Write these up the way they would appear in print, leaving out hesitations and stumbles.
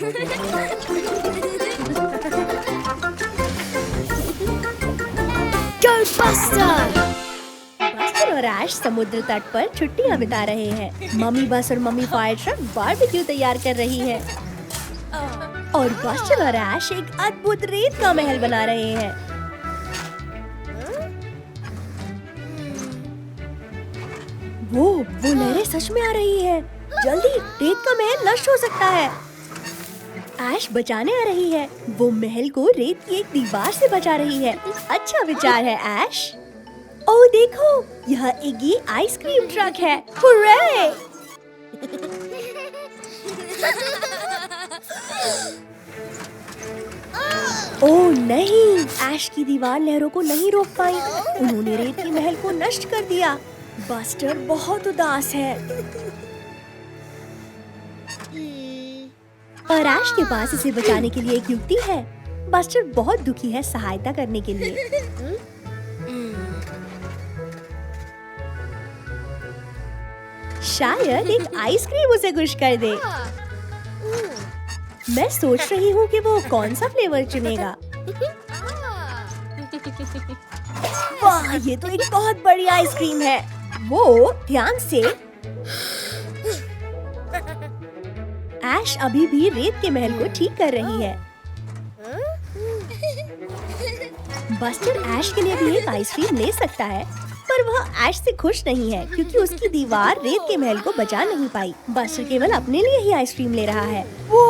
Buster और ऐश समुद्र तट पर छुट्टियां बिता रहे हैं। मम्मी बस और मम्मी फायर ट्रक बारबेक्यू तैयार कर रही है और बस्टर और ऐश एक अद्भुत रेत का महल बना रहे हैं। वो लहरें सच में आ रही है। जल्दी, रेत का महल नष्ट हो सकता है। ऐश बचाने आ रही है। वो महल को रेत की एक दीवार से बचा रही है। अच्छा विचार है ऐश। ओह देखो, यह इगी आइसक्रीम ट्रक है। हुर्रे! ओह नहीं, ऐश की दीवार लहरों को नहीं रोक पाई। उन्होंने रेत के महल को नष्ट कर दिया। बस्टर बहुत उदास है और ऐश के पास इसे बचाने के लिए एक युक्ति है। बस्टर बहुत दुखी है सहायता करने के लिए। शायद एक आइसक्रीम उसे खुश कर दे। मैं सोच रही हूँ कि वो कौन सा फ्लेवर चुनेगा। वाह, ये तो एक बहुत बड़ी आइसक्रीम है। वो ध्यान से। ऐश अभी भी रेत के महल को ठीक कर रही है। बस्टर ऐश के लिए भी एक आइसक्रीम ले सकता है, पर वह ऐश से खुश नहीं है क्योंकि उसकी दीवार रेत के महल को बचा नहीं पाई। बस्टर केवल अपने लिए ही आइसक्रीम ले रहा है। वो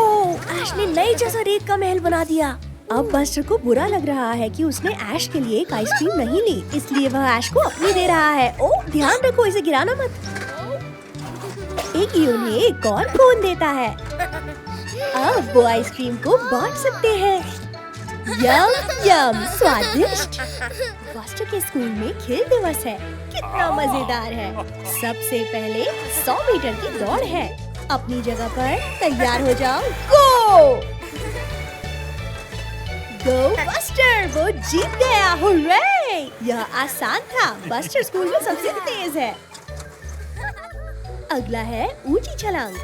ऐश ने नई जैसा रेत का महल बना दिया। अब बस्टर को बुरा लग रहा है कि उसने ऐश के लिए एक आइसक्रीम नहीं ली, इसलिए वह ऐश को अपनी दे रहा है। ओह ध्यान रखो, इसे गिराना मत। एक उन्हें एक और कोन देता है। अब वो आइसक्रीम को बांट सकते हैं। यम यम, स्वादिष्ट। बस्टर के स्कूल में खेल दिवस है। कितना मजेदार है। सबसे पहले 100 मीटर की दौड़ है। अपनी जगह पर तैयार हो जाओ। गो गो बस्टर, वो जीत गया। हुर्रे! यह आसान था। बस्टर स्कूल में सबसे तेज है। अगला है ऊंची छलांग।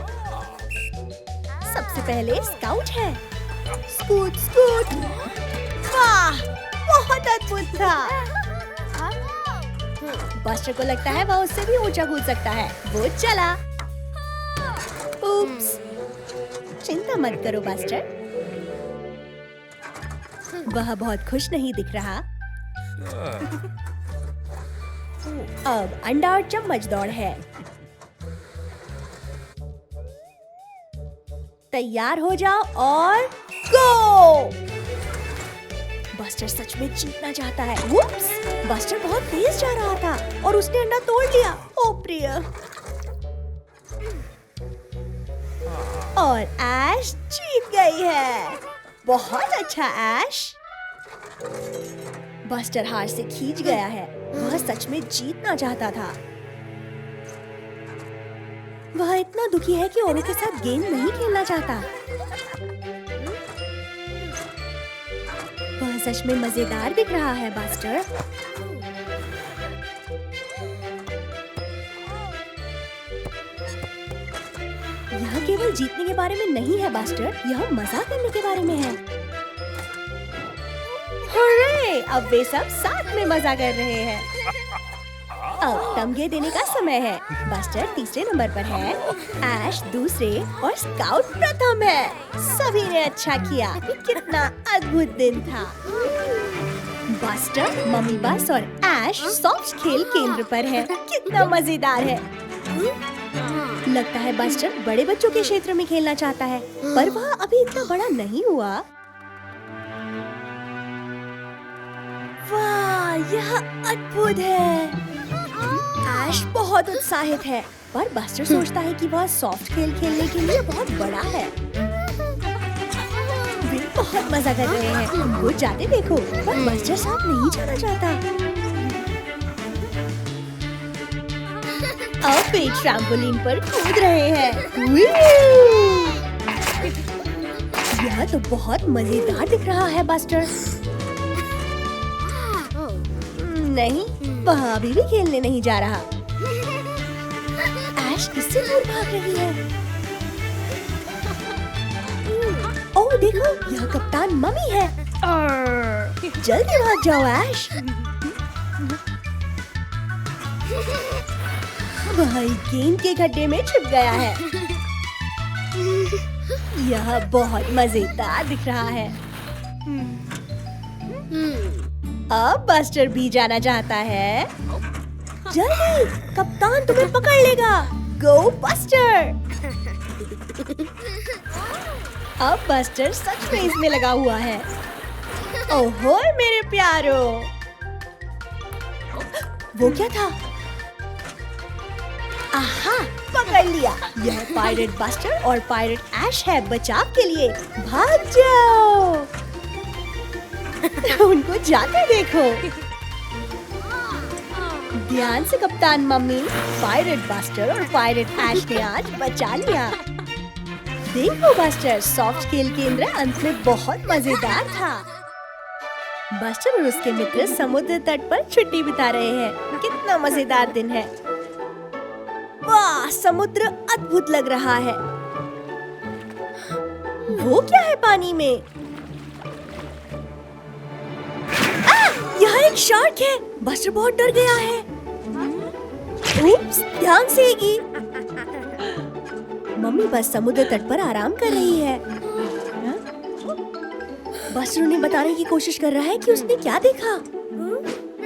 सबसे पहले स्काउट है। Scoot scoot. वाह, बहुत अद्भुत था। बस्टर को लगता है वह उससे भी ऊंचा कूद सकता है। वो चला। उप्स, चिंता मत करो बस्टर। वह बहुत खुश नहीं दिख रहा। अब अंडा और चम्मच दौड़ है। तैयार हो जाओ और गो! बस्टर सच में जीतना चाहता है। उप्स! बस्टर बहुत तेज जा रहा था और उसने अंडा तोड़ लिया। ओ प्रिय! और ऐश जीत गई है। बहुत अच्छा ऐश। बस्टर हार से खींच गया है। वह सच में जीतना चाहता था। वह इतना दुखी है कि औरों के साथ गेम नहीं खेलना चाहता। वह सच में मजेदार दिख रहा है बस्टर। यह केवल जीतने के बारे में नहीं है बस्टर, यह मजा करने के बारे में है। हुर्रे! अब वे सब साथ में मजा कर रहे हैं। अब तमगे देने का समय है। बस्टर तीसरे नंबर पर है, ऐश दूसरे और स्काउट प्रथम है। सभी ने अच्छा किया। कितना अद्भुत दिन था। बस्टर, मम्मी बस और ऐश सॉफ्ट खेल केंद्र पर है। कितना मजेदार है। लगता है बस्टर बड़े बच्चों के क्षेत्र में खेलना चाहता है, पर वह अभी इतना बड़ा नहीं हुआ। वाह, यह अद्भुत है। ऐश बहुत उत्साहित है, पर बस्टर सोचता है कि वह सॉफ्ट खेल खेलने के लिए बहुत बड़ा है। वे बहुत मजा कर रहे हैं। उनको जाते देखो, पर बस्टर साथ नहीं जाना चाहता। अब वे ट्रैम्पोलिन पर कूद रहे हैं। यह तो बहुत मजेदार दिख रहा है बस्टर। नहीं, वह अभी भी खेलने नहीं जा रहा। ऐश किससे दूर भाग रही है? ओह देखो, यह कप्तान मम्मी है। जल्दी भाग जाओ ऐश। भाई गेंद के गड्ढे में छिप गया है। यह बहुत मजेदार दिख रहा है। अब बस्टर भी जाना चाहता है। जल्दी, कप्तान तुम्हें पकड़ लेगा। गो बस्टर। अब बस्टर सच में इसमें लगा हुआ है। ओहो मेरे प्यारो, वो क्या था? आहा, पकड़ लिया। यह पायरेट बस्टर और पायरेट ऐश है। बचाव के लिए भाग जाओ। उनको जाते देखो। ध्यान से कप्तान मम्मी, पायरेट बस्टर और पायरेट ऐश ने आज बचा लिया। देखो बस्टर, सॉफ्ट खेल केंद्र अंत में बहुत मजेदार था। बस्टर और उसके मित्र समुद्र तट पर छुट्टी बिता रहे हैं। कितना मजेदार दिन है। वाह, समुद्र अद्भुत लग रहा है। वो क्या है पानी में? यहाँ एक शार्क है। बस्टर बहुत डर गया है। उप्स, ध्यान से एगी। मम्मी बस समुद्र तट पर आराम कर रही है। बस्टर उन्हें बताने की कोशिश कर रहा है कि उसने क्या देखा।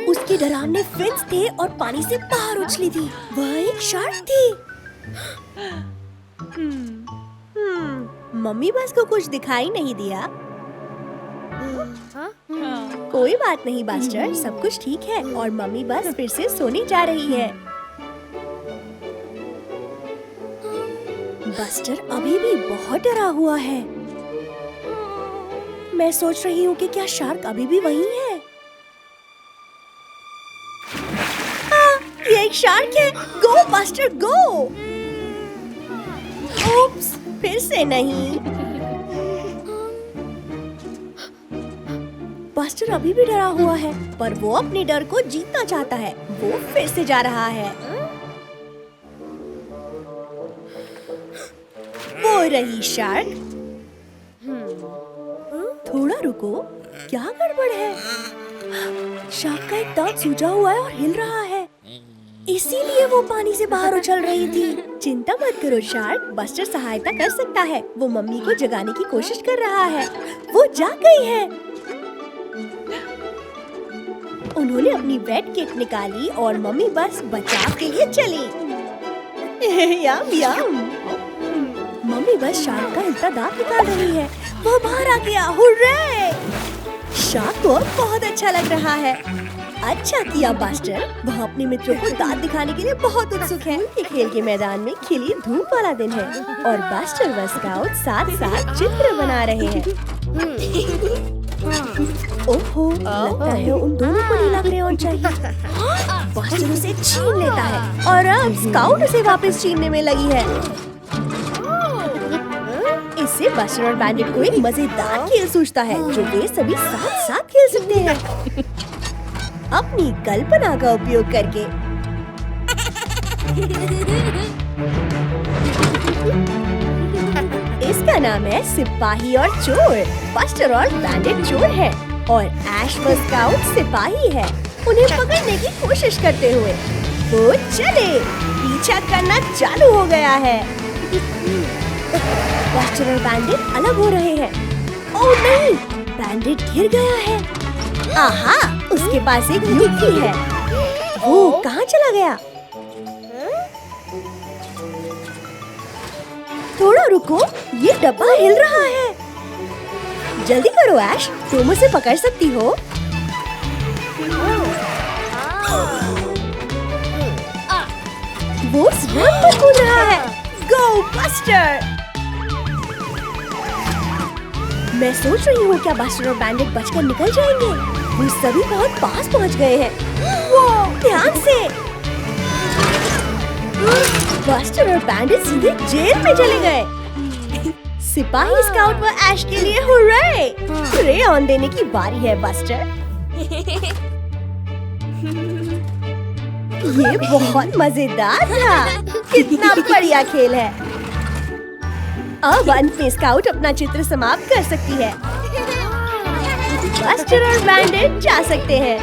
उसके डरावने फिन्स थे और पानी से बाहर उछली थी। वह एक शार्क थी। मम्मी बस को कुछ दिखाई नहीं दिया। कोई बात नहीं बस्टर, सब कुछ ठीक है और मम्मी बस फिर से सोने जा रही है। बस्टर अभी भी बहुत डरा हुआ है। मैं सोच रही हूँ कि क्या शार्क अभी भी वहीं है? ये एक शार्क है। गो बस्टर गो। ओप्स, फिर से नहीं। बस्टर अभी भी डरा हुआ है, पर वो अपने डर को जीतना चाहता है। वो फिर से जा रहा है। वो रही शार्क। थोड़ा रुको, क्या गड़बड़ है? शार्क का एक दांत सूजा हुआ है और हिल रहा है, इसीलिए वो पानी से बाहर उछल रही थी। चिंता मत करो शार्क, बस्टर सहायता कर सकता है। वो मम्मी को जगाने की कोशिश कर रहा है। वो जाग गई है। उन्होंने अपनी वेट किट निकाली और मम्मी बस बचाव के लिए चली। यम यम। मम्मी बस शार्क का हिलता दांत निकाल रही है। वो बाहर आ गया। हुर्रे! शार्क को बहुत अच्छा लग रहा है। अच्छा किया बस्टर, वह अपने मित्रों को दांत दिखाने के लिए बहुत उत्सुक है। ये खेल के मैदान में खिली धूप वाला दिन है और बस्टर व स्काउट साथ साथ चित्र बना रहे हैं। ओहो, लगता है उन दोनों को नीला क्रेयॉन चाहिए। बस्टर उसे छीन लेता है और अब स्काउट उसे वापस छीनने में लगी है। इससे बस्टर और बैंडिट को एक मजेदार खेल सूझता है जो वे सभी साथ साथ खेल सकते हैं अपनी कल्पना का उपयोग करके। इसका नाम है सिपाही और चोर। बस्टर और बैंडिट चोर है और ऐश व स्काउट सिपाही है। उन्हें पकड़ने की कोशिश करते हुए वो चले पीछा करना चालू हो गया है। बस्टर और बैंडिट अलग हो रहे हैं। ओह नहीं, बैंडिट गिर गया है। आहा, उसके पास एक युक्ति है। वो कहाँ चला गया? थोड़ा रुको, ये डब्बा हिल रहा है। जल्दी करो ऐश, तुम उसे पकड़ सकती हो। वो रंग में कूद रहा है। गो बस्टर! मैं सोच रही हूँ क्या बस्टर और बैंडिट बचकर निकल जाएंगे? वो सभी बहुत पास पहुँच गए हैं। वो ध्यान से! बस्टर और बैंडिट सीधे जेल में चले गए। सिपाही स्काउट व ऐश के लिए हुर्रे! क्रेयॉन देने की बारी है बस्टर। ये बहुत मजेदार था। कितना बढ़िया खेल है। अब अंत में स्काउट अपना चित्र समाप्त कर सकती है। बस्टर और बैंडेड जा सकते हैं।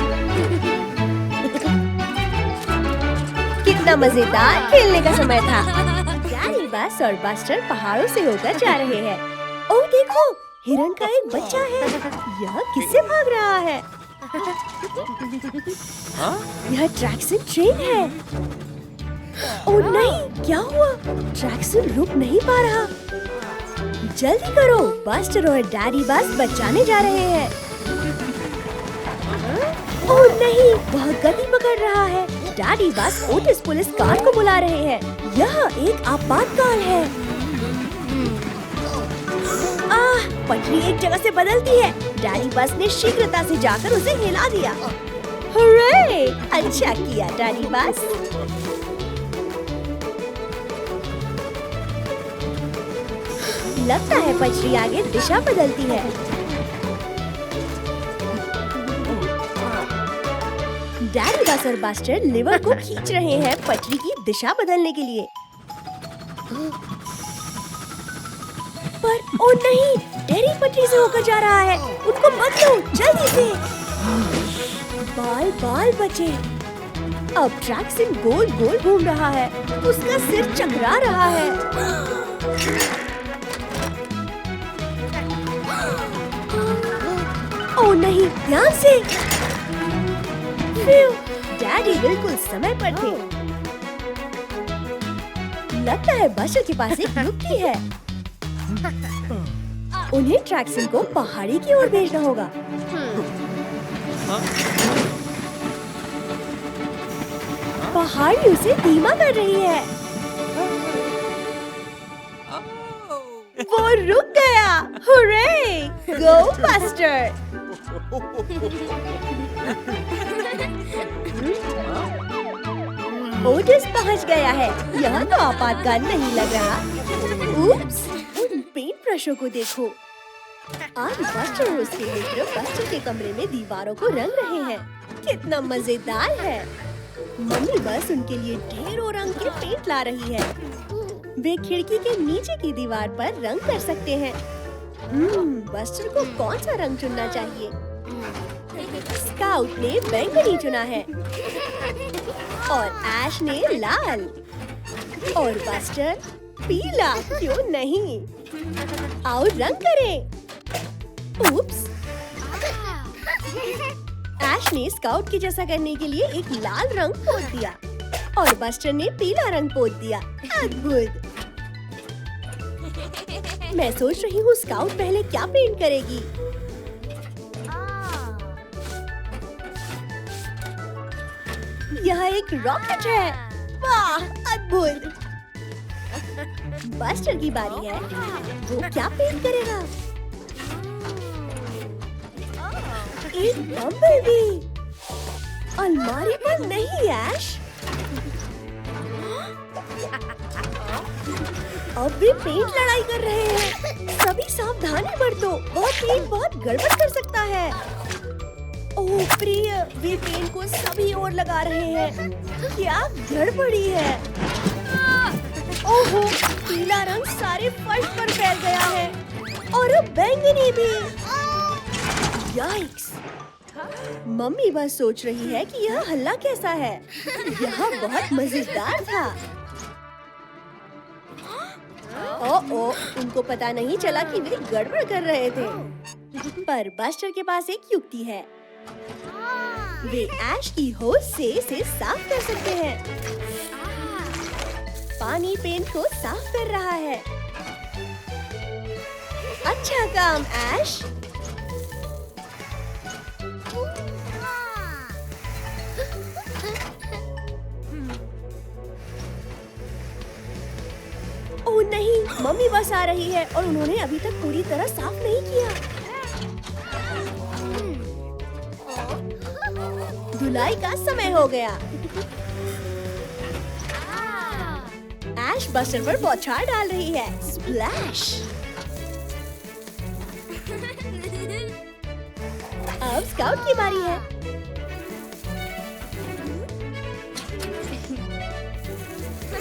कितना मजेदार खेलने का समय था। डैडी बस और बस्टर पहाड़ों से होकर जा रहे हैं। ओह देखो, हिरन का एक बच्चा है। यह किससे भाग रहा है? यह ट्रैक्सन ट्रेन है। ओह नहीं, क्या हुआ? ट्रैक्सन रुक नहीं पा रहा। जल्दी करो, बस्टर और डैडी बस बचाने जा रहे हैं। ओह नहीं, वह गति पकड़ रहा है। डैडी बस ओटिस पुलिस कार को बुला रहे हैं। यह एक आपातकाल है। पटरी एक जगह से बदलती है। डैडी बस ने शीघ्रता से जाकर उसे हिला दिया। हुर्रे! अच्छा किया डैडी बस। लगता है पटरी आगे दिशा बदलती है। डैडी बस और बस्टर लिवर को खींच रहे हैं पटरी की दिशा बदलने के लिए। पर ओ नहीं, टेरी पटरी से होकर जा रहा है। उनको बदलो जल्दी से। बाल बाल बचे। अब ट्रैक्सन गोल गोल घूम रहा है। उसका सिर चकरा रहा है। ओ नहीं, ध्यान से। डैडी बिल्कुल समय पर थे। लगता है बस्टर के पास एक युक्ति है। उन्हें ट्रैक्सन को पहाड़ी की ओर भेजना होगा। पहाड़ी उसे धीमा कर रही है। वो रुक गया। हुर्रे! गो बस्टर! ओटिस पहुंच गया है। यह तो आपातकाल नहीं लग रहा। उप्स! उन पेंट ब्रशों को देखो। आज बस्टर और उसके मित्र बस्टर के कमरे में दीवारों को रंग रहे हैं। कितना मजेदार है। मम्मी बस उनके लिए ढेरों रंग के पेंट ला रही है। वे खिड़की के नीचे की दीवार पर रंग कर सकते हैं। बस्टर को कौन सा रंग चुनना चाहिए? स्काउट ने बैंगनी चुना है और ऐश ने लाल और बस्टर पीला। क्यों नहीं? आओ रंग करें। उप्स! ऐश ने स्काउट के जैसा करने के लिए एक लाल रंग पोत दिया और बस्टर ने पीला रंग पोत दिया। अद्भुत! मैं सोच रही हूँ स्काउट पहले क्या पेंट करेगी। यह एक रॉकेट है। वाह, अद्भुत! बस्टर की बारी है। वो क्या पेंट करेगा? एक बम्बलबी। अलमारी पर नहीं ऐश। अब वे पेंट लड़ाई कर रहे हैं। सभी सावधानी बरतो। वह पेंट बहुत गड़बड़ कर सकता है। ओह प्रिय, वे पेंट को सभी ओर लगा रहे हैं। क्या गड़बड़ी है? ओहो, पीला रंग सारे फर्श पर फैल गया है और अब बैंगनी भी। याइक्स! मम्मी बस सोच रही है कि यह हल्ला कैसा है। यह बहुत मजेदार था। ओह, उनको पता नहीं चला कि वे गड़बड़ कर रहे थे। पर बस्टर के पास एक युक्ति है। वे ऐश की होज से इसे साफ कर सकते हैं। पानी पेंट को साफ कर रहा है। अच्छा काम ऐश। ओह नहीं, मम्मी बस आ रही है और उन्होंने अभी तक पूरी तरह साफ नहीं किया। धुलाई का समय हो गया। ऐश बस्टर पर बौछार डाल रही है। स्प्लैश! अब स्काउट की बारी है।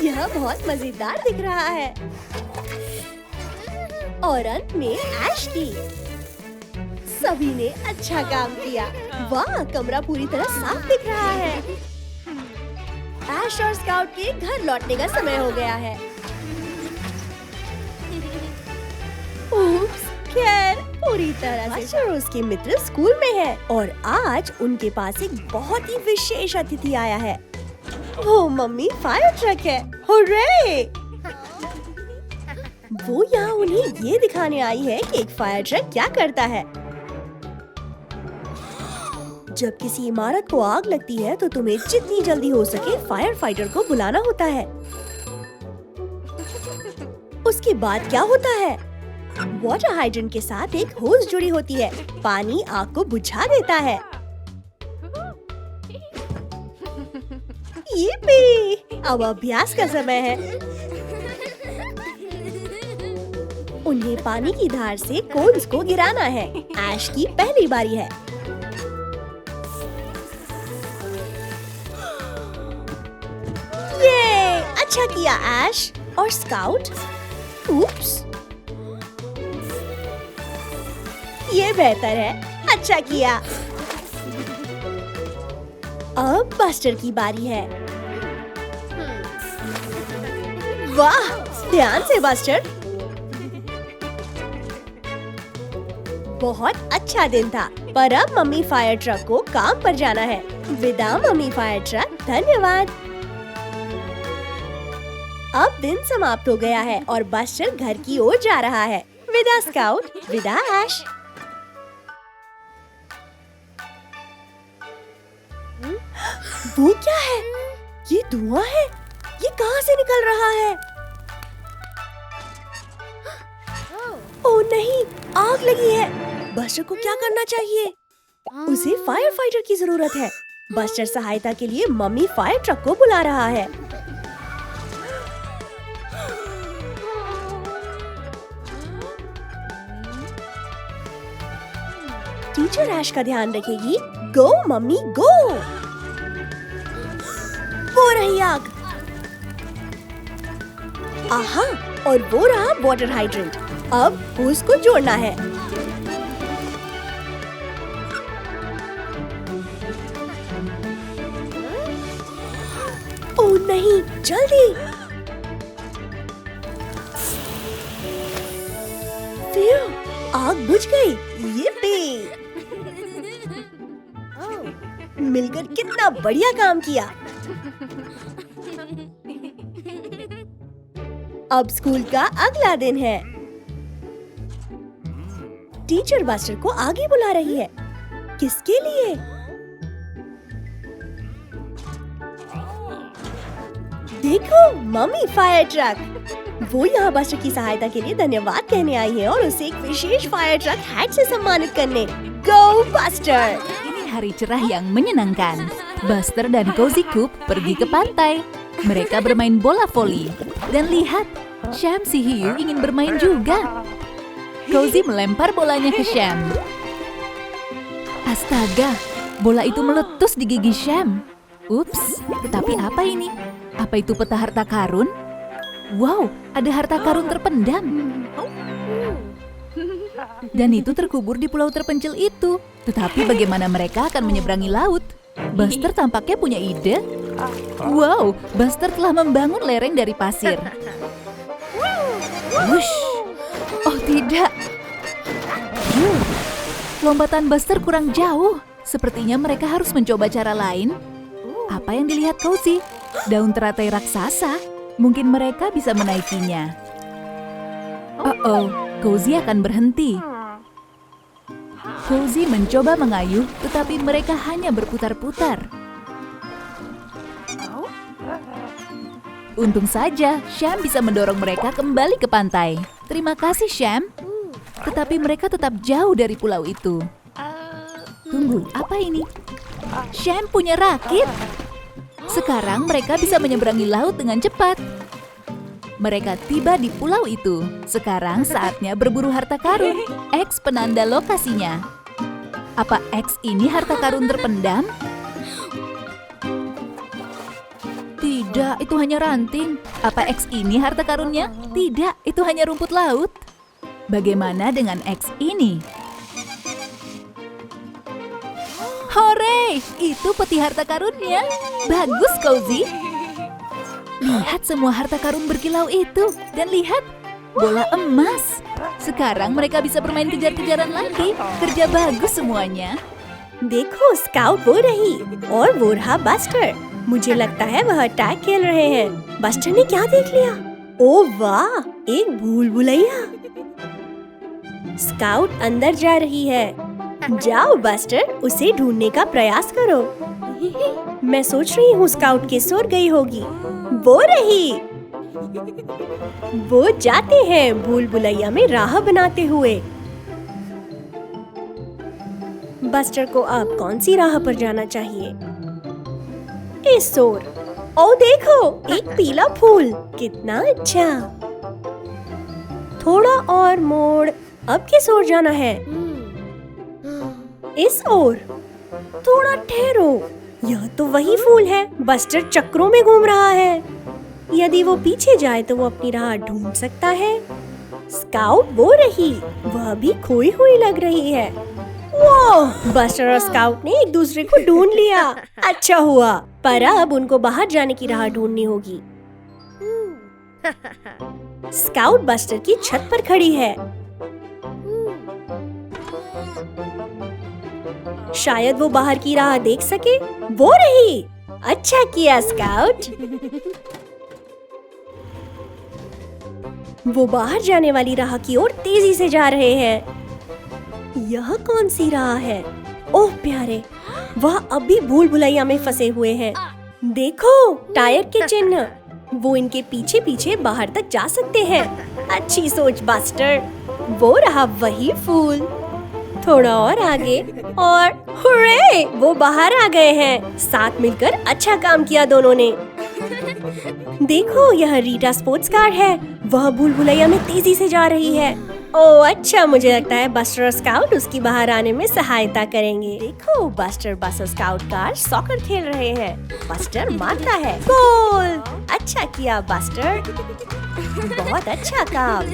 यह बहुत मजेदार दिख रहा है। और अंत में ऐश की। सभी ने अच्छा काम किया। वाह, कमरा पूरी तरह साफ दिख रहा है। ऐश और स्काउट के घर लौटने का समय हो गया है। उप्स, खैर पूरी तरह से और उसके मित्र स्कूल में हैं और आज उनके पास एक बहुत ही विशेष अतिथि आया है। वो मम्मी फायर ट्रक है। हुर्रे! वो यहाँ उन्हें ये दिखाने आई है कि एक फायर ट्रक क्या करता है। जब किसी इमारत को आग लगती है तो तुम्हें जितनी जल्दी हो सके फायर फाइटर को बुलाना होता है। उसके बाद क्या होता है? वाटर हाइड्रेंट के साथ एक होस जुड़ी होती है। पानी आग को बुझा देता है। यिप्पी! अब अभ्यास का समय है। उन्हें पानी की धार से कोन्स को गिराना है। ऐश की पहली बारी है। ये अच्छा किया ऐश और स्काउट। उप्स, ये बेहतर है। अच्छा किया। अब बस्टर की बारी है। वाह, ध्यान से बस्टर। बहुत अच्छा दिन था, पर अब मम्मी फायर ट्रक को काम पर जाना है। विदा मम्मी फायर ट्रक, धन्यवाद। अब दिन समाप्त हो गया है और बस्टर घर की ओर जा रहा है। विदा स्काउट, विदा ऐश। वो क्या है? ये धुआं है। ये कहाँ से निकल रहा है? ओह नहीं, आग लगी है। बस्टर को क्या करना चाहिए? उसे फायर फाइटर की जरूरत है। बस्टर सहायता के लिए मम्मी फायर ट्रक को बुला रहा है। टीचर ऐश का ध्यान रखेगी। गो मम्मी गो। वो रही आग। आहा, और वो रहा वाटर हाइड्रेंट। अब उसको जोड़ना है। ओह नहीं, जल्दी। फिर आग बुझ गई। ये मिलकर कितना बढ़िया काम किया। अब स्कूल का अगला दिन है। टीचर बस्टर को आगे बुला रही है। किसके लिए? देखो, मम्मी फायर ट्रक। वो यहाँ बस्टर की सहायता के लिए धन्यवाद कहने आई है और उसे एक विशेष फायर ट्रक हैट से सम्मानित करने। गो buster! Hari cerah yang menyenangkan. Buster dan Cozy Coupe pergi ke pantai. Mereka bermain bola voli. Dan lihat, Sham si hiu ingin bermain juga. Cozy melempar bolanya ke Sham. Astaga, bola itu meletus di gigi Sham. Ups, tetapi apa ini? Apa itu peta harta karun? Wow, ada harta karun terpendam. Dan itu terkubur di pulau terpencil itu. Tetapi bagaimana mereka akan menyeberangi laut? Buster tampaknya punya ide. Wow, Buster telah membangun lereng dari pasir. Wush. Oh tidak. Lompatan Buster kurang jauh. Sepertinya mereka harus mencoba cara lain. Apa yang dilihat Cozy? Daun teratai raksasa. Mungkin mereka bisa menaikinya. Oh, Cozy akan berhenti. Cozy mencoba mengayuh, tetapi mereka hanya berputar-putar. Untung saja, Sham bisa mendorong mereka kembali ke pantai. Terima kasih, Sham. Tetapi mereka tetap jauh dari pulau itu. Tunggu, apa ini? Sham punya rakit. Sekarang mereka bisa menyeberangi laut dengan cepat. Mereka tiba di pulau itu. Sekarang saatnya berburu harta karun. X penanda lokasinya. Apa X ini harta karun terpendam? Tidak, itu hanya ranting. Apa X ini harta karunnya? Tidak, itu hanya rumput laut. Bagaimana dengan X ini? Hore! Itu peti harta karunnya. Bagus, Cozy. Lihat semua harta karun berkilau itu. Dan lihat, bola emas. Sekarang mereka bisa bermain kejar-kejaran lagi. Kerja bagus semuanya. देखो scout वो रही और वो रहा buster. मुझे लगता है वह टैग खेल रहे हैं। बस्टर ने क्या देख लिया? ओह वाह, एक भूल भुलैया। स्काउट अंदर जा रही है। जाओ बस्टर, उसे ढूंढने का प्रयास करो। मैं सोच रही हूँ स्काउट किस ओर गई होगी। वो रही। वो जाते हैं भूल भुलैया में राह बनाते हुए। बस्टर को अब कौन सी राह पर जाना चाहिए? इस ओर। ओ देखो, एक पीला फूल, कितना अच्छा। थोड़ा और मोड़। अब किस ओर जाना है? इस ओर। थोड़ा ठहरो, यह तो वही फूल है। बस्टर चक्रों में घूम रहा है। यदि वो पीछे जाए तो वो अपनी राह ढूंढ सकता है। स्काउट वो रही, वह भी खोई हुई लग रही है। वो बस्टर और स्काउट ने एक दूसरे को ढूंढ लिया। अच्छा हुआ, पर अब उनको बाहर जाने की राह ढूंढनी होगी। स्काउट बस्टर की छत पर खड़ी है। शायद वो बाहर की राह देख सके। वो रही। अच्छा किया स्काउट। वो बाहर जाने वाली राह की ओर तेजी से जा रहे हैं। यह कौन सी राह है? ओह प्यारे, वह अभी भूल भुलैया में फंसे हुए हैं। देखो टायर के चिन्ह, वो इनके पीछे पीछे बाहर तक जा सकते हैं। अच्छी सोच बस्टर। वो रहा वही फूल। थोड़ा और आगे और हुर्रे, वो बाहर आ गए हैं। साथ मिलकर अच्छा काम किया दोनों ने। देखो यह रीटा स्पोर्ट्स कार है। वह भूल भुलैया में तेजी से जा रही है। ओह अच्छा, मुझे लगता है बस्टर और स्काउट उसकी बाहर आने में सहायता करेंगे। देखो बस्टर बस और स्काउट कार सॉकर खेल रहे हैं। बस्टर मारता है। गोल! अच्छा किया बस्टर, बहुत अच्छा काम।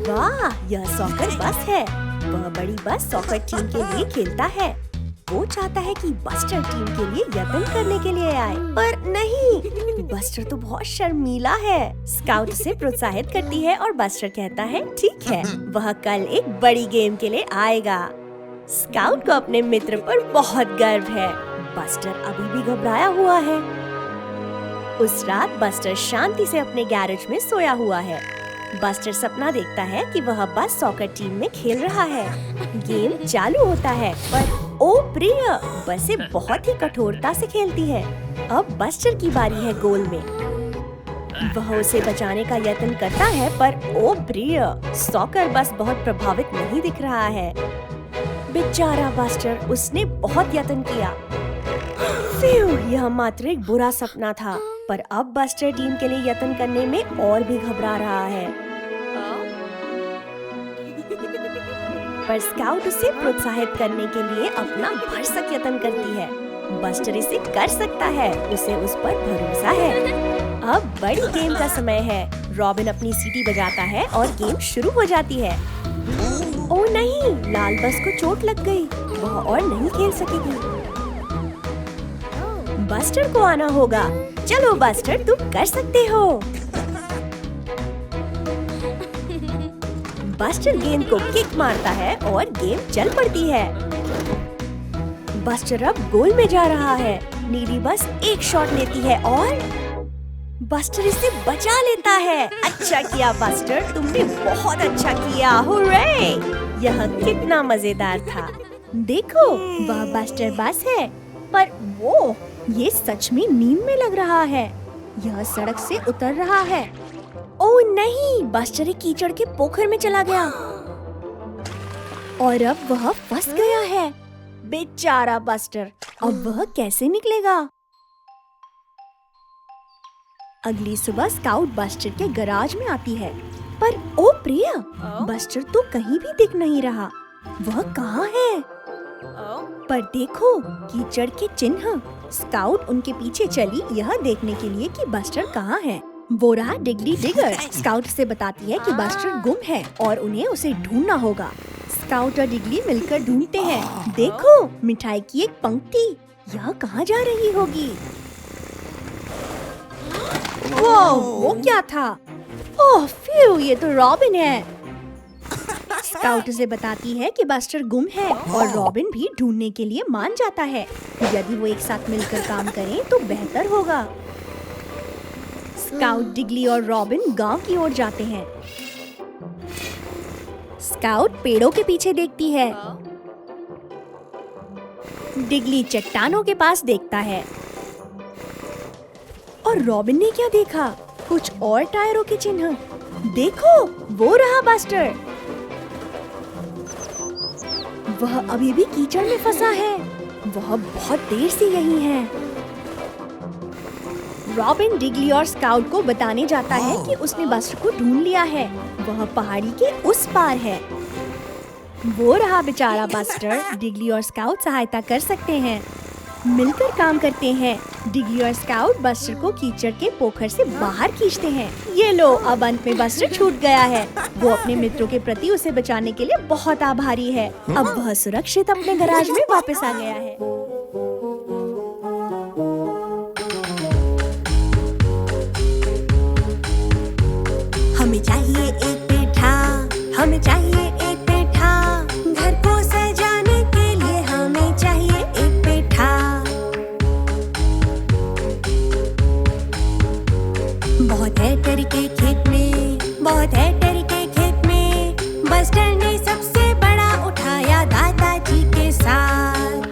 वाह, यह सॉकर बस है। वह बड़ी बस सॉकर टीम के लिए खेलता है। वो चाहता है कि बस्टर टीम के लिए यत्न करने के लिए आए, पर नहीं, बस्टर तो बहुत शर्मीला है। स्काउट उसे प्रोत्साहित करती है और बस्टर कहता है ठीक है, वह कल एक बड़ी गेम के लिए आएगा। स्काउट को अपने मित्र पर बहुत गर्व है। बस्टर अभी भी घबराया हुआ है। उस रात बस्टर शांति से अपने गैरेज में सोया हुआ है। बस्टर सपना देखता है कि वह बस सॉकर टीम में खेल रहा है। गेम चालू होता है, पर ओ प्रिय, बसें बहुत ही कठोरता से खेलती है। अब बस्टर की बारी है गोल में। वह उसे बचाने का यत्न करता है, पर ओ प्रिय, सॉकर बस बहुत प्रभावित नहीं दिख रहा है। बेचारा बस्टर, उसने बहुत यत्न किया। यह मात्र एक बुरा सपना था, पर अब बस्टर टीम के लिए यत्न करने में और भी घबरा रहा है। पर स्काउट उसे प्रोत्साहित करने के लिए अपना भरसक यत्न करती है। बस्टर इसे कर सकता है, उसे उस पर भरोसा है। अब बड़ी गेम का समय है। रॉबिन अपनी सीटी बजाता है और गेम शुरू हो जाती है। ओ नहीं, लाल बस को चोट लग गई, वह और नहीं खेल सकेगी। बस्टर को आना होगा। चलो बस्टर, तुम कर सकते हो। बस्टर गेंद को किक मारता है और गेम चल पड़ती है। बस्टर अब गोल में जा रहा है। नीली बस एक शॉट लेती है और बस्टर इसे बचा लेता है। अच्छा किया बस्टर, तुमने बहुत अच्छा किया। हुर्रे! यह कितना मजेदार था। देखो, वह बस्टर बस है, पर वो ये सच में नींद में लग रहा है। यह सड़क से उतर रहा है। ओह नहीं, बस्टर एक कीचड़ के पोखर में चला गया और अब वह फंस गया है। बेचारा बस्टर, अब वह कैसे निकलेगा? अगली सुबह स्काउट बस्टर के गैराज में आती है, पर ओ प्रिया, बस्टर तो कहीं भी दिख नहीं रहा। वह कहाँ है? पर देखो, कीचड़ के चिन्ह। स्काउट उनके पीछे चली, यह देखने के लिए कि बस्टर कहाँ है। वो रहा डिगली डिगर। स्काउट से बताती है कि बस्टर गुम है और उन्हें उसे ढूंढना होगा। स्काउट और डिगली मिलकर ढूंढते हैं। देखो, मिठाई की एक पंक्ति। यह कहाँ जा रही होगी? वो क्या था? ओह फ्यू, ये तो रॉबिन है। स्काउट उसे बताती है कि बस्टर गुम है और रॉबिन भी ढूंढने के लिए मान जाता है। यदि वो एक साथ मिलकर काम करें तो बेहतर होगा। स्काउट, डिगली और रॉबिन गांव की ओर जाते हैं। स्काउट पेड़ों के पीछे देखती है। डिगली चट्टानों के पास देखता है। और रॉबिन ने क्या देखा? कुछ और टायरों के चिन्ह। देखो, वो रहा बस्टर। वह अभी भी कीचड़ में फंसा है। वह बहुत देर से यहीं है। रॉबिन डिगली और स्काउट को बताने जाता है कि उसने बस्टर को ढूंढ लिया है। वह पहाड़ी के उस पार है। वो रहा बेचारा बस्टर। डिगली और स्काउट सहायता कर सकते हैं। मिलकर काम करते हैं। डिगली और स्काउट बस्टर को कीचड़ के पोखर से बाहर खींचते हैं। ये लो, अब अंत में बस्टर छूट गया है। वो अपने मित्रों के प्रति उसे बचाने के लिए बहुत आभारी है। अब वह सुरक्षित अपने गैराज में वापस आ गया है। हमें चाहिए एक पेठा, हमें चाहिए एक पेठा। घर को सजाने के लिए हमें चाहिए एक पेठा। बहुत है तरीके खेत में, बहुत है तरीके खेत में। बस्टर ने सबसे बड़ा उठाया दादाजी के साथ।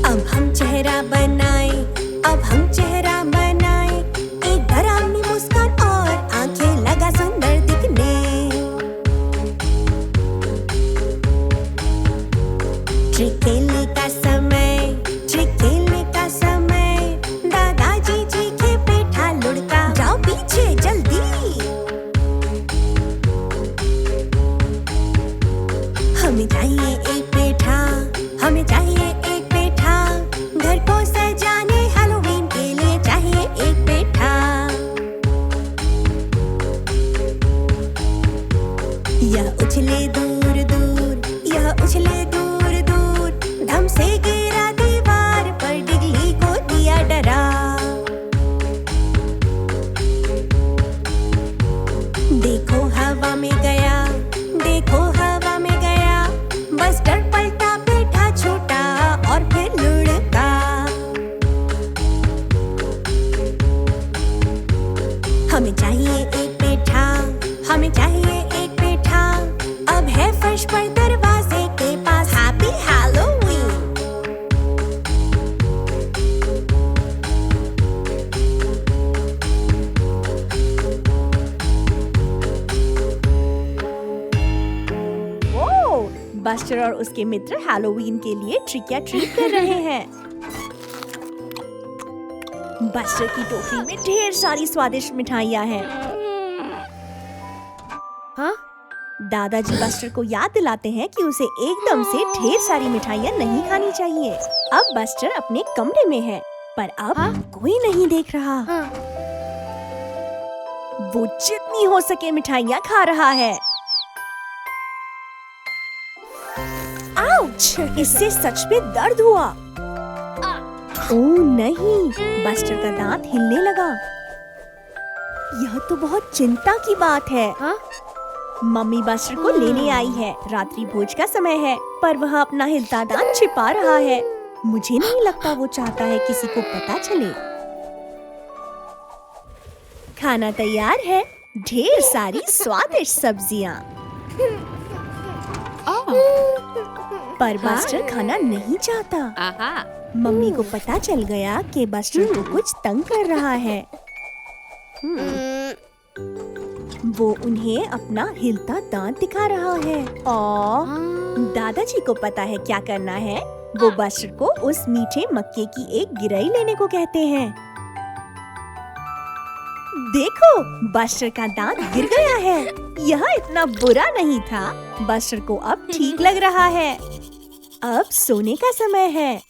अब हम चेहरा बनाए, अब हम चेहरा बनाए। एक डरावनी मुस्कान और आंखें लगा सुंदर दिखने। ट्रिक खेलने का समय, ट्रिक खेलने का समय। दादाजी चीखे पेठा लुढ़का, जाओ पीछे जल्दी। हमें चाहिए एक पेठा, हमें चाहिए एक पेठा। घर को सजाने हैलोवीन के लिए चाहिए एक पेठा। यह उछले दूर दूर, यह उछले दूर दूर। धम से गिरा दीवार पर, डिगली को दिया डरा। देखो हवा में गया, देखो हवा में गया। बस्टर पलटा, पेठा छूटा और फिर लुढ़का। हमें चाहिए एक पेठा, हमें चाहिए एक पेठा। अब है फर्श पर दरवाजे के पास हैप्पी हैलोवीन। ओह, बस्टर और उसके मित्र हैलोवीन के लिए ट्रिक या ट्रीट कर रहे हैं। बस्टर की टोकरी में ढेर सारी स्वादिष्ट मिठाइयाँ हैं। हाँ? दादाजी बस्टर को याद दिलाते हैं कि उसे एकदम से ढेर सारी मिठाइयाँ नहीं खानी चाहिए। अब बस्टर अपने कमरे में है, पर अब कोई नहीं देख रहा। वो जितनी हो सके मिठाइयाँ खा रहा है। आउच! इससे सच में दर्द हुआ। ओह नहीं, बस्टर का दांत हिलने लगा। यह तो बहुत चिंता की बात है। मम्मी बस्टर को लेने आई है। रात्रि भोज का समय है, पर वह अपना हिलता दांत छिपा रहा है। मुझे नहीं लगता वो चाहता है किसी को पता चले। खाना तैयार है। ढेर सारी स्वादिष्ट सब्जियाँ। पर बस्टर खाना नहीं चाहता। मम्मी को पता चल गया कि बस्टर को कुछ तंग कर रहा है। वो उन्हें अपना हिलता दांत दिखा रहा है। दादाजी को पता है क्या करना है। वो बस्टर को उस मीठे मक्के की एक गिरई लेने को कहते हैं। देखो, बस्टर का दांत गिर गया है। यह इतना बुरा नहीं था। बस्टर को अब ठीक लग रहा है। अब सोने का समय है।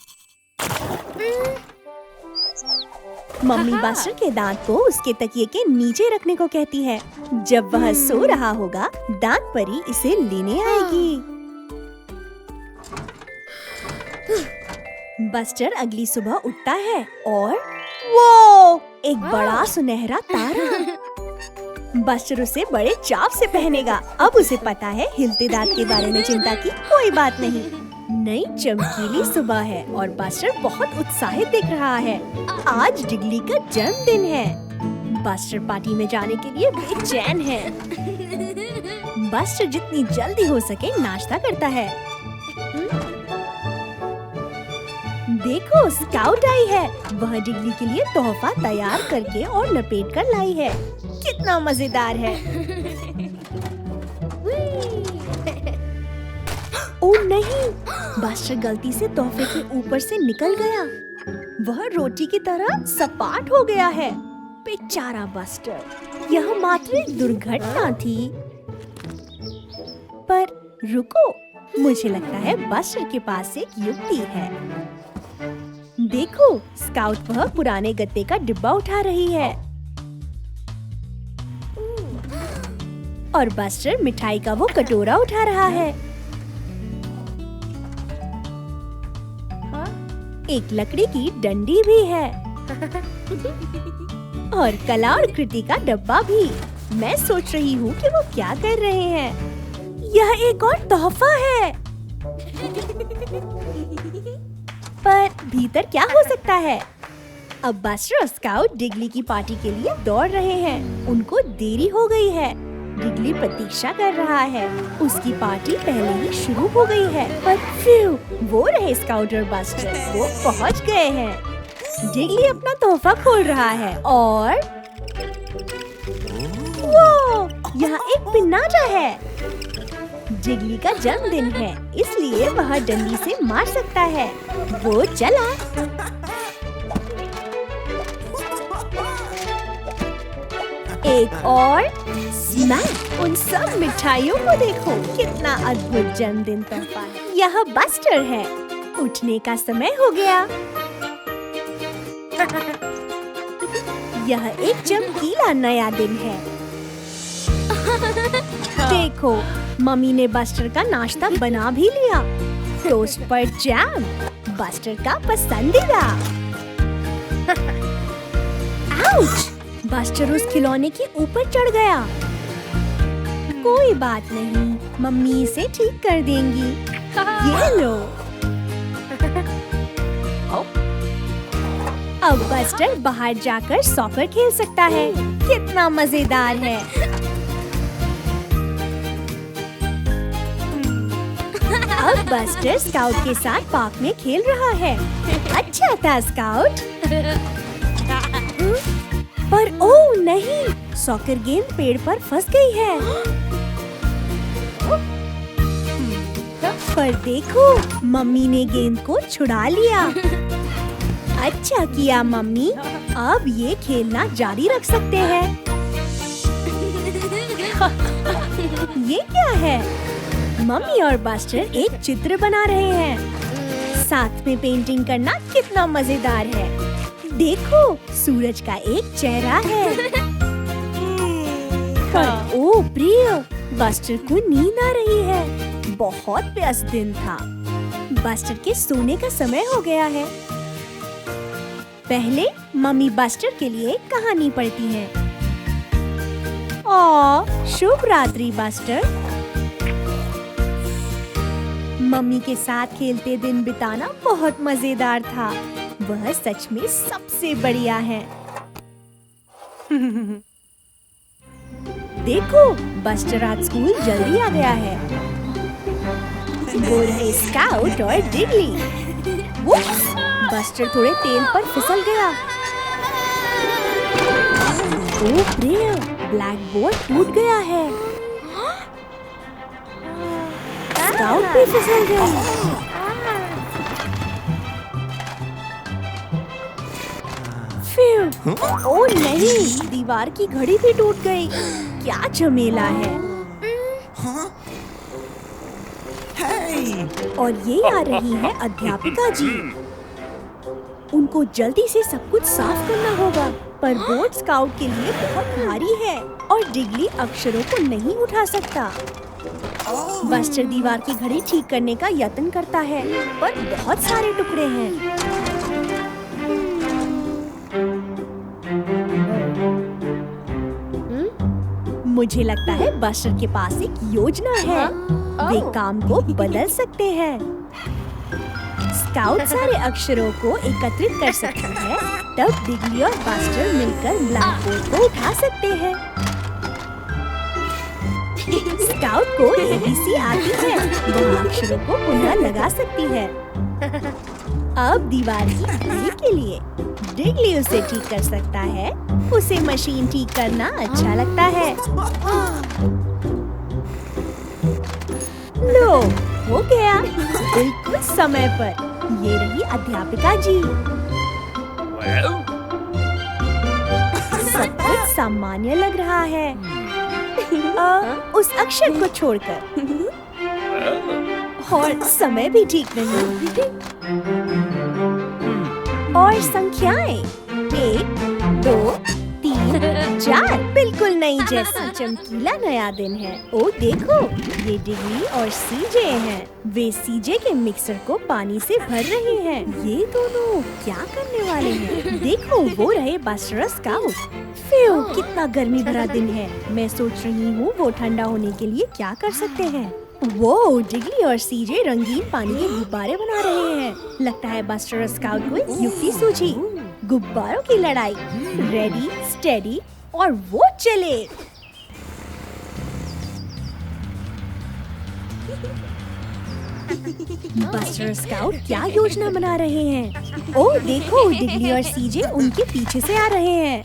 मम्मी बस्टर के दांत को उसके तकिए के नीचे रखने को कहती है। जब वह सो रहा होगा, दांत परी इसे लेने आएगी। बस्टर अगली सुबह उठता है और वो एक बड़ा सुनहरा तारा। बस्टर उसे बड़े चाव से पहनेगा। अब उसे पता है हिलते दांत के बारे में चिंता की कोई बात नहीं। नई चमकीली सुबह है और बस्टर बहुत उत्साहित दिख रहा है। आज डिगली का जन्मदिन है। बस्टर पार्टी में जाने के लिए बेचैन है। बस्टर जितनी जल्दी हो सके नाश्ता करता है। देखो, स्काउट आई है। वह डिगली के लिए तोहफा तैयार करके और लपेट कर लाई है। कितना मजेदार है। ओह नहीं, बस्टर गलती से तोहफे के ऊपर से निकल गया। वह रोटी की तरह सपाट हो गया है। बेचारा बस्टर। यह मात्र एक दुर्घटना थी। पर रुको, मुझे लगता है बस्टर के पास एक युक्ति है। देखो, स्काउट वह पुराने गत्ते का डिब्बा उठा रही है और बस्टर मिठाई का वो कटोरा उठा रहा है। एक लकड़ी की डंडी भी है और कला और कृति का डब्बा भी। मैं सोच रही हूँ कि वो क्या कर रहे हैं। यह एक और तोहफा है। पर भीतर क्या हो सकता है? अब बस्टर और स्काउट डिगली की पार्टी के लिए दौड़ रहे हैं। उनको देरी हो गई है। डिगली प्रतीक्षा कर रहा है। उसकी पार्टी पहले ही शुरू हो गई है। पर फिर वो रहे स्काउट और बस्टर। वो पहुंच गए हैं। डिगली अपना तोहफा खोल रहा है और वो यहाँ एक पिन्नाटा है। डिगली का जन्मदिन है, इसलिए वह डंडी से मार सकता है। वो चला। एक और स्मैक। उन सब मिठाइयों को देखो, कितना अद्भुत जन्मदिन तोहफा है। यह बस्टर है। उठने का समय हो गया। यह एक चमकीला नया दिन है। देखो, मम्मी ने बस्टर का नाश्ता बना भी लिया। टोस्ट पर जैम, बस्टर का पसंदीदा। आउच! बस्टर उस खिलौने के ऊपर चढ़ गया। कोई बात नहीं, मम्मी इसे ठीक कर देंगी। ये लो। अब बस्टर बाहर जाकर सॉकर खेल सकता है। कितना मजेदार है। अब बस्टर स्काउट के साथ पार्क में खेल रहा है। अच्छा था स्काउट। पर ओह नहीं, सॉकर गेंद पेड़ पर फंस गई है। पर देखो, मम्मी ने गेंद को छुड़ा लिया। अच्छा किया मम्मी। अब ये खेलना जारी रख सकते हैं। ये क्या है? मम्मी और बस्टर एक चित्र बना रहे हैं। साथ में पेंटिंग करना कितना मजेदार है। देखो, सूरज का एक चेहरा है। पर ओ प्रिय, बस्टर को नींद आ रही है। बहुत व्यस्त दिन था। बस्टर के सोने का समय हो गया है। पहले मम्मी बस्टर के लिए एक कहानी पढ़ती है। शुभ रात्रि बस्टर। मम्मी के साथ खेलते दिन बिताना बहुत मजेदार था। वह सच में सबसे बढ़िया है। देखो, बस्टर आज स्कूल जल्दी आ गया है। वो रहे स्काउट और डिगली। बस्टर थोड़े तेल पर फिसल गया। ओह प्रिय, ब्लैक बोर्ड टूट गया है। स्काउट भी फिसल गई। ओह नहीं, दीवार की घड़ी भी टूट गई। क्या झमेला है। और ये आ रही है अध्यापिका जी। उनको जल्दी से सब कुछ साफ करना होगा, पर बोर्ड स्काउट के लिए बहुत भारी है और डिगली अक्षरों को नहीं उठा सकता। बस्टर दीवार की घड़ी ठीक करने का यत्न करता है, पर बहुत सारे टुकड़े हैं। मुझे लगता है बस्टर के पास एक योजना है। वे काम को बदल सकते हैं। स्काउट सारे अक्षरों को एकत्रित कर सकते हैं, तब डिगली और बस्टर मिलकर ब्लैक बोर्ड को उठा सकते हैं। स्काउट को ABC आती है, वह अक्षरों को पुनः लगा सकती है। अब दीवार की घड़ी के लिए डिगली उसे ठीक कर सकता है। उसे मशीन ठीक करना अच्छा लगता है। लो, हो गया, बिल्कुल समय पर। ये रही अध्यापिका जी। सब कुछ सामान्य लग रहा है, उस अक्षर को छोड़कर। और समय भी ठीक नहीं। और संख्याएं 1, 2, 3, 4 बिल्कुल नई जैसा चमकीला नया दिन है। ओ देखो, ये डिगली और सीजे हैं। वे सीजे के मिक्सर को पानी से भर रहे हैं। ये दोनों क्या करने वाले हैं? देखो, वो रहे बस्टर और स्काउट। फ्यू, कितना गर्मी भरा दिन है। मैं सोच रही हूँ वो ठंडा होने के लिए क्या कर सकते हैं। वो डिगली और सीजे रंगीन पानी के गुब्बारे बना रहे हैं। लगता है बस्टर और स्काउट को एक युक्ति सूझी। गुब्बारों की लड़ाई। रेडी, स्टेडी और वो चले। बस्टर और स्काउट क्या योजना बना रहे हैं? ओह देखो, डिगली और सीजे उनके पीछे से आ रहे हैं।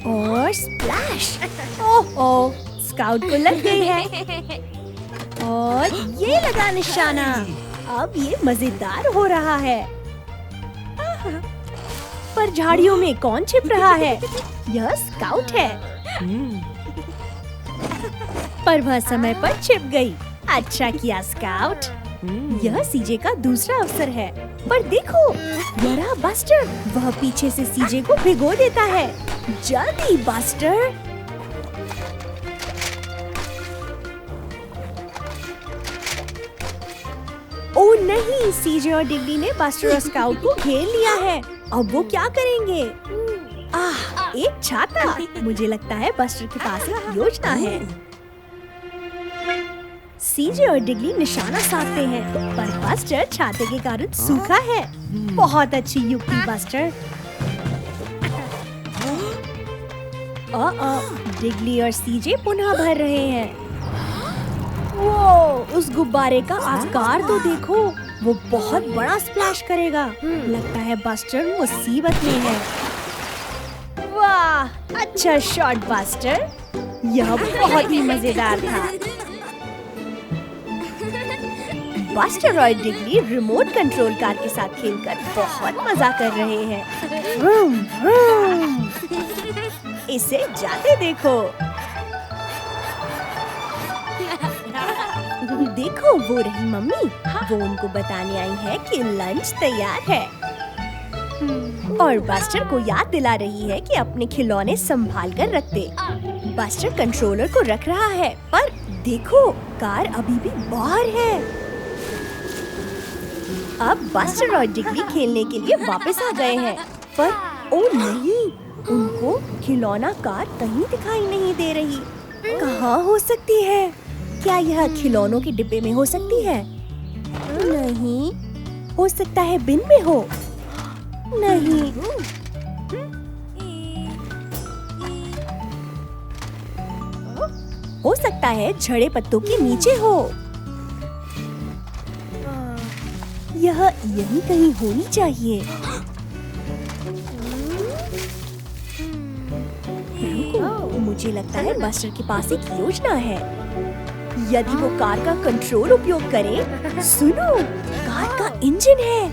और स्प्लैश! ओह, स्काउट को लग गई है। और ये लगा निशाना। अब ये मजेदार हो रहा है। पर झाड़ियों में कौन छिप रहा है? यह स्काउट है। पर वह समय पर छिप गई। अच्छा किया स्काउट। यह सीजे का दूसरा अवसर है। पर देखो, यह रहा बस्टर। वह पीछे से सीजे को भिगो देता है। जल्दी बस्टर। ओ नहीं, सीजे और डिगली ने बस्टर और स्काउट को घेर लिया है। अब वो क्या करेंगे? एक छाता। मुझे लगता है बस्टर के पास एक योजना है। सीजे और डिगली निशाना साधते हैं, पर बस्टर छाते के कारण सूखा है। बहुत अच्छी युक्ति बस्टर। डिगली और सीजे पुनः भर रहे हैं। वो, उस गुब्बारे का आकार तो देखो, वो बहुत बड़ा स्प्लैश करेगा। लगता है बस्टर मुसीबत में है। वाह, अच्छा शॉट बस्टर। यह बहुत ही मजेदार था। बस्टर और डिगली रिमोट कंट्रोल कार के साथ खेलकर बहुत मजा कर रहे हैं। Vroom, vroom. इसे जाते देखो। देखो, वो रही मम्मी। वो उनको बताने आई है कि लंच तैयार है। और बस्टर को याद दिला रही है कि अपने खिलौने संभाल कर रख दे। बस्टर कंट्रोलर को रख रहा है, पर देखो, कार अभी भी बाहर है। अब बस्टर और डिगली खेलने के लिए वापस आ गए हैं, पर ओ नहीं, उनको खिलौना कार कहीं दिखाई नहीं दे रही। कहाँ हो सकती है? क्या यह खिलौनों के डिब्बे में हो सकती है? नहीं, हो सकता है बिन में हो। नहीं, हो सकता है झड़े पत्तों के नीचे हो। यह यहीं कहीं होनी चाहिए। रुको, मुझे लगता है बस्टर के पास एक योजना है। यदि वो कार का कंट्रोल उपयोग करे। सुनो, कार का इंजन है।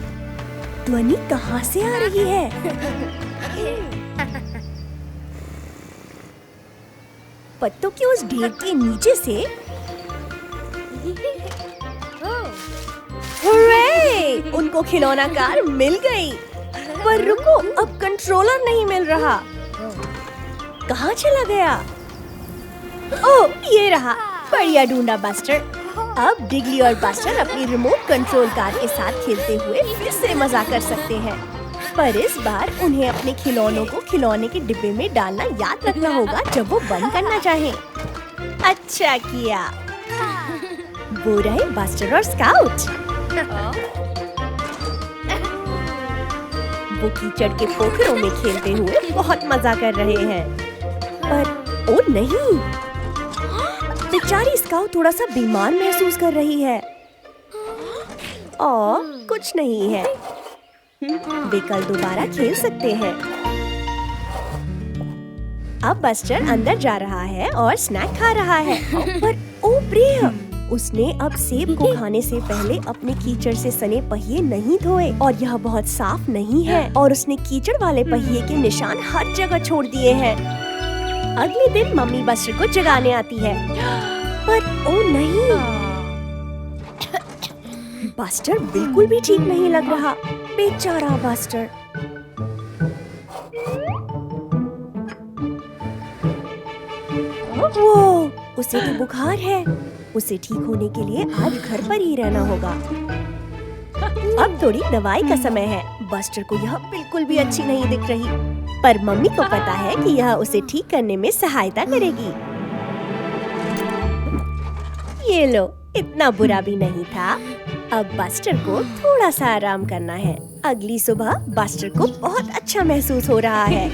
ध्वनि कहाँ से आ रही है? पत्तों के उस ढेर के नीचे से। हुर्रे! उनको खिलौना कार मिल गई। पर रुको, अब कंट्रोलर नहीं मिल रहा। कहाँ चला गया? ओह, ये रहा। बढ़िया ढूंढा बस्टर। अब डिगली और बस्टर अपनी रिमोट कंट्रोल कार के साथ खेलते हुए फिर से मजा कर सकते हैं। पर इस बार उन्हें अपने खिलौनों को खिलौने के डिब्बे में डालना याद रखना होगा जब वो बंद करना चाहें। अच्छा किया। वो रहे बस्टर और स्काउट। वो कीचड़ के पोखरों में खेलते हुए बहुत मजा कर रहे हैं। पर ओ नहीं, बेचारी स्काउट थोड़ा सा बीमार महसूस कर रही है। और कुछ नहीं है, वे कल दोबारा खेल सकते हैं। अब बस्टर अंदर जा रहा है और स्नैक खा रहा है। पर ओ प्रिय, उसने अब सेब को खाने से पहले अपने कीचड़ से सने पहिए नहीं धोए और यह बहुत साफ नहीं है और उसने कीचड़ वाले पहिए के निशान हर जगह छोड़ दिए हैं। अगले दिन मम्मी बस्टर को जगाने आती है। पर ओ नहीं, बस्टर बिल्कुल भी ठीक नहीं लग रहा। बेचारा बस्टर। वो, उसे तो बुखार है। उसे ठीक होने के लिए आज घर पर ही रहना होगा। अब थोड़ी दवाई का समय है। बस्टर को यह बिल्कुल भी अच्छी नहीं दिख रही, पर मम्मी को पता है कि यह उसे ठीक करने में सहायता करेगी। ये लो, इतना बुरा भी नहीं था। अब बस्टर को थोड़ा सा आराम करना है। अगली सुबह बस्टर को बहुत अच्छा महसूस हो रहा है।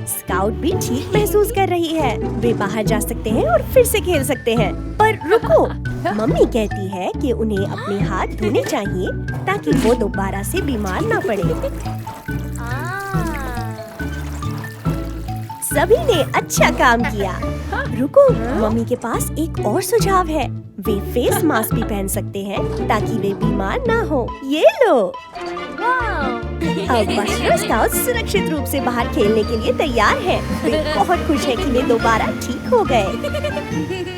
स्काउट भी ठीक महसूस कर रही है। वे बाहर जा सकते हैं और फिर से खेल सकते हैं। पर रुको, मम्मी कहती है कि उन्हें अपने हाथ धोने चाहिए ताकि वो दोबारा से बीमार ना पड़े। सभी ने अच्छा काम किया। रुको, मम्मी के पास एक और सुझाव है। वे फेस मास्क भी पहन सकते हैं ताकि वे बीमार ना हो। ये लो। अब बस्टर और स्काउट सुरक्षित रूप से बाहर खेलने के लिए तैयार हैं। वे बहुत खुश हैं कि वे दोबारा ठीक हो गए।